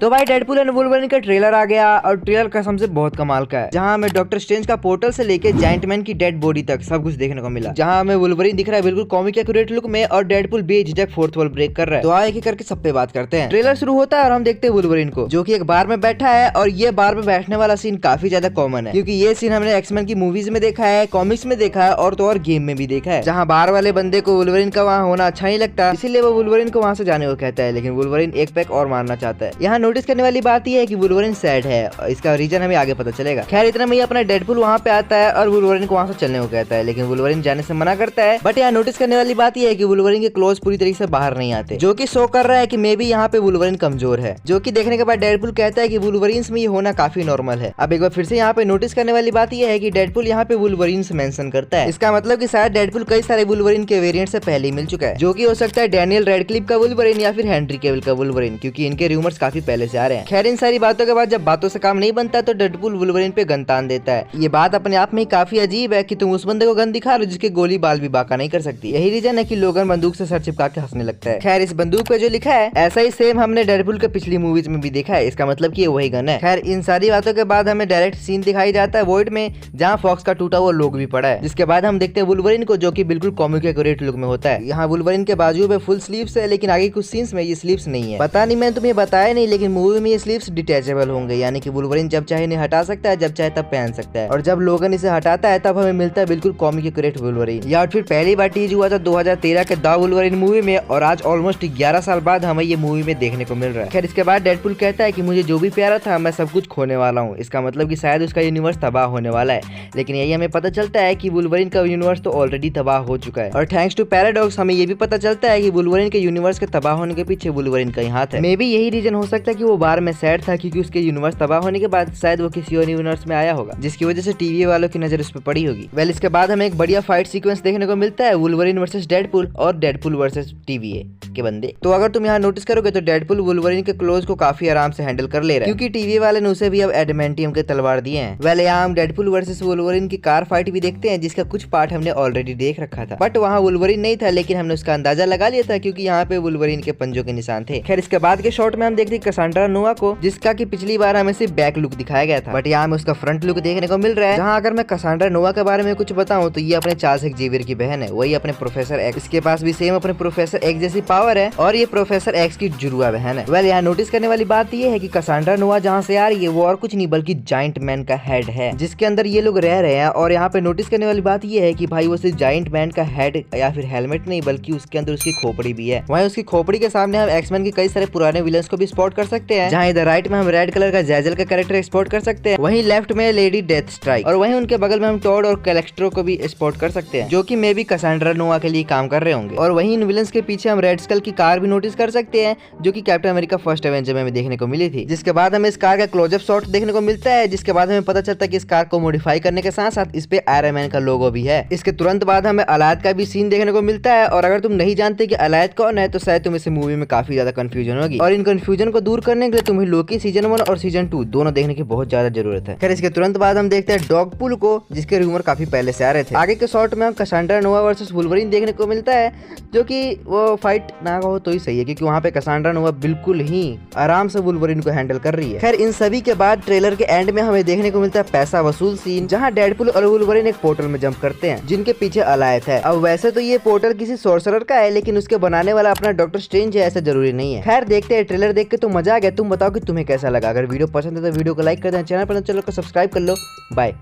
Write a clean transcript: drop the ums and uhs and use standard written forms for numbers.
तो भाई Deadpool and Wolverine का ट्रेलर आ गया और ट्रेलर कसम से बहुत कमाल का है, जहां हमें डॉक्टर स्ट्रेंज का पोर्टल से लेके जायंट मैन की डेड बॉडी तक सब कुछ देखने को मिला। जहां हमें वुल्वरीन दिख रहा है बिल्कुल कॉमिक एक्यूरेट लुक में और डेडपुल बेझिझक फोर्थ वॉल ब्रेक कर रहा है। तो आए एक करके सब पे बात करते हैं। ट्रेलर शुरू होता है और हम देखते हैं वुल्वरीन को जो कि एक बार में बैठा है और ये बार में बैठने वाला सीन काफी ज्यादा कॉमन है क्योंकि ये सीन हमने एक्समैन की मूवीज में देखा है, कॉमिक्स में देखा है और तो और गेम में भी देखा है, जहाँ बार वाले बंदे को वुल्वरीन का वहाँ होना अच्छा नहीं लगता, इसीलिए वो वुल्वरीन को वहाँ से जाने को कहता है। लेकिन वुल्वरीन एक पैक और मारना चाहता है। यहाँ नोटिस करने वाली बात यह है कि वुल्वरीन सैड है, इसका रीजन हमें आगे पता चलेगा। खैर इतना में अपना डेडपुल वहाँ पे आता है और वुल्वरीन को वहाँ से चलने को कहता है, लेकिन वुल्वरीन जाने से मना करता है। बट यहाँ नोटिस करने वाली बात यह है कि वुल्वरीन के क्लोज पूरी तरीके से बाहर नहीं आते, जो कि शो कर रहा है कि मे बी यहाँ पे वुल्वरीन कमजोर है, जो कि देखने के बाद डेडपुल कहता है कि वुल्वरीन्स में ये होना काफी नॉर्मल है। अब एक बार फिर से यहाँ पे नोटिस करने वाली बात यह है कि डेडपुल यहाँ पे वुल्वरीन्स मेंशन करता है। इसका मतलब कि शायद डेडपुल कई सारे वुल्वरीन के वेरिएंट से पहले ही मिल चुका है, जो कि हो सकता है डैनियल रेडक्लिफ का वुल्वरीन या फिर हेनरी कैविल का वुल्वरीन, क्योंकि इनके रूमर्स काफी पहले से आ रहे हैं। खैर इन सारी बातों के बाद जब बातों से काम नहीं बनता तो डेडपुल वुल्वरीन पे गन तान देता है। ये बात अपने आप में ही काफी अजीब है कि तुम उस बंदे को गन दिखा रहे हो जिसके गोली बाल भी बाका नहीं कर सकती। यही रीजन है कि लोगन बंदूक से सर चिपका के हंसने लगता है। खैर इस बंदूक पे जो लिखा है ऐसा ही सेम हमने डेडपुल के पिछली मूवीज में भी देखा है, इसका मतलब कि ये वही गन है। खैर इन सारी बातों के बाद हमें डायरेक्ट सीन दिखाई जाता है वॉइड में, जहाँ फॉक्स का टूटा हुआ लोग भी पड़ा है, जिसके बाद हम देखते हैं वुल्वरीन को जो कि बिल्कुल कॉमिक एक्यूरेट लुक में होता है। यहाँ वुल्वरीन के बाजू पे फुल स्लीव्स है, लेकिन आगे कुछ सीन्स में ये स्लीव्स नहीं है। पता नहीं मैंने तुम्हें बताया नहीं, लेकिन मूवी में ये स्लीव्स डिटैचेबल होंगे, यानी कि वुल्वरीन जब चाहे इन्हें हटा सकता है, जब चाहे तब पहन सकता है। और जब लोगन इसे हटाता है तब हमें मिलता है बिल्कुल कॉमिक एक्यूरेट वुल्वरीन। ये आउटफिट पहली बार टीज हुआ था 2013 के द वुल्वरीन मूवी में और आज ऑलमोस्ट 11 साल बाद हमें ये मूवी में देखने को मिल रहा है। खैर इसके बाद डेडपुल कहता है कि मुझे जो भी प्यारा था मैं सब कुछ खोने वाला हूँ, इसका मतलब कि शायद उसका यूनिवर्स तबाह होने वाला है। लेकिन यही हमें पता चलता है कि वुल्वरीन का यूनिवर्स तो ऑलरेडी तबाह हो चुका है। और थैंक्स टू पैराडॉक्स हमें ये भी पता चलता है कि वुल्वरीन के यूनिवर्स के तबाह होने के पीछे वुल्वरीन का ही हाथ है। मे बी यही रीजन हो सकता है कि वो बार में सैड था क्योंकि उसके यूनिवर्स तबाह होने के बाद शायद वो किसी और यूनिवर्स में आया होगा, जिसकी वजह से टीवी वालों की नजर उस पर पड़ी होगी। वेल इसके बाद हमें एक बढ़िया फाइट सीक्वेंस देखने को मिलता है वुल्वरीन वर्सेस डेडपुल और डेडपुल वर्सेस टीवीए के बंदे। तो अगर तुम यहाँ नोटिस करोगे तो डेडपुल वुल्वरीन के क्लोज को काफी आराम से हैंडल कर ले रहा है क्योंकि टीवी वाले ने उसे भी अब एडमेंटियम के तलवार दिए हैं। वेल यहाँ हम डेडपुल वर्सेस वुल्वरीन की कार फाइट भी देखते हैं, जिसका कुछ पार्ट हमने ऑलरेडी देख रखा था, बट वहाँ वुल्वरीन नहीं था, लेकिन हमने उसका अंदाजा लगा लिया था क्योंकि यहाँ पे वुल्वरीन के पंजों के निशान थे। खैर इसके बाद के शॉट में हम देखते हैं कसांड्रा नोवा को, जिसका कि पिछली बार हमें सिर्फ बैक लुक दिखाया गया था, बट यहाँ हमें उसका फ्रंट लुक देखने को मिल रहा है। जहाँ अगर मैं कसांड्रा नोवा के बारे में कुछ बताऊं तो ये अपने चार्ल्स एक्जेवियर की बहन है, वही अपने प्रोफेसर एक्स, इसके पास भी सेम अपने प्रोफेसर एक्स जैसी पावर है और ये प्रोफेसर एक्स की जुड़वा बहन है। वेल यहाँ नोटिस करने वाली बात ये है कि कसांड्रा नोवा जहाँ से आ रही है वो और कुछ नहीं बल्कि जायंट मैन का हेड है, जिसके अंदर ये लोग रह रहे हैं। और यहाँ पे नोटिस करने वाली बात ये है कि भाई वो सिर्फ जायंट मैन का हेड या फिर हेलमेट नहीं बल्कि उसके अंदर उसकी खोपड़ी भी है। वहीं उसकी खोपड़ी के सामने हम एक्समैन के कई सारे पुराने विलन्स को भी स्पॉट कर सकते हैं, जहाँ इधर राइट में हम रेड कलर का जैजल का कैरेक्टर स्पॉट कर सकते हैं, वहीं लेफ्ट में लेडी डेथ स्ट्राइक और वहीं उनके बगल में हम टॉड और कैलेक्स्ट्रो को भी स्पॉट कर सकते हैं, जो कि मे बी कसांड्रा नोवा के लिए काम कर रहे होंगे। और वहीं इन विलन्स के पीछे हम रेड स्कल की कार भी नोटिस कर सकते हैं, जो कि कैप्टन अमेरिका फर्स्ट एवेंजर में देखने को मिली थी। जिसके बाद हमें इस कार का क्लोजअप शॉट देखने को मिलता है, जिसके बाद हमें पता चलता है कि इस कार को मॉडिफाई करने के साथ साथ इस पे आयरन मैन का लोगो भी है। इसके तुरंत बाद हमें अलायद का भी सीन देखने को मिलता है, और अगर तुम नहीं जानते कि अलायद कौन है तो शायद तुम इस मूवी में काफी ज्यादा कंफ्यूजन होगी, और इन कंफ्यूजन को दूर करने के लिए तुम्हें लोकी सीजन 1 और सीजन 2 दोनों देखने की बहुत ज्यादा जरूरत है। खैर इसके तुरंत बाद हम देखते हैं डॉगपुल को, जिसके रूमर काफी पहले से आ रहे थे। आगे के शॉट में हम कसांड्रा नोवा वर्सेस वुल्वरीन देखने को मिलता है, जो कि वो फाइट ना हो तो ही सही है क्योंकि वहाँ पे कसांड्रा नोवा बिल्कुल ही आराम से वुल्वरीन को हैंडल कर रही है। खैर इन सभी के बाद ट्रेलर के एंड में हमें देखने को मिलता है पैसा वसूल सीन, जहाँ डेडपुल और वुल्वरीन एक पोर्टल में जंप करते हैं, जिनके पीछे अलायद है। अब वैसे तो ये पोर्टल किसी सोर्सरर का है, लेकिन उसके बनाने वाला अपना डॉक्टर स्ट्रेंज है, ऐसा जरूरी नहीं है। खैर देखते हैं, ट्रेलर देख के तो मजा आ गया। तुम बताओ कि तुम्हें कैसा लगा। अगर वीडियो पसंद है तो वीडियो को लाइक कर देना, चैनल पर चैनल को सब्सक्राइब कर लो। बाय।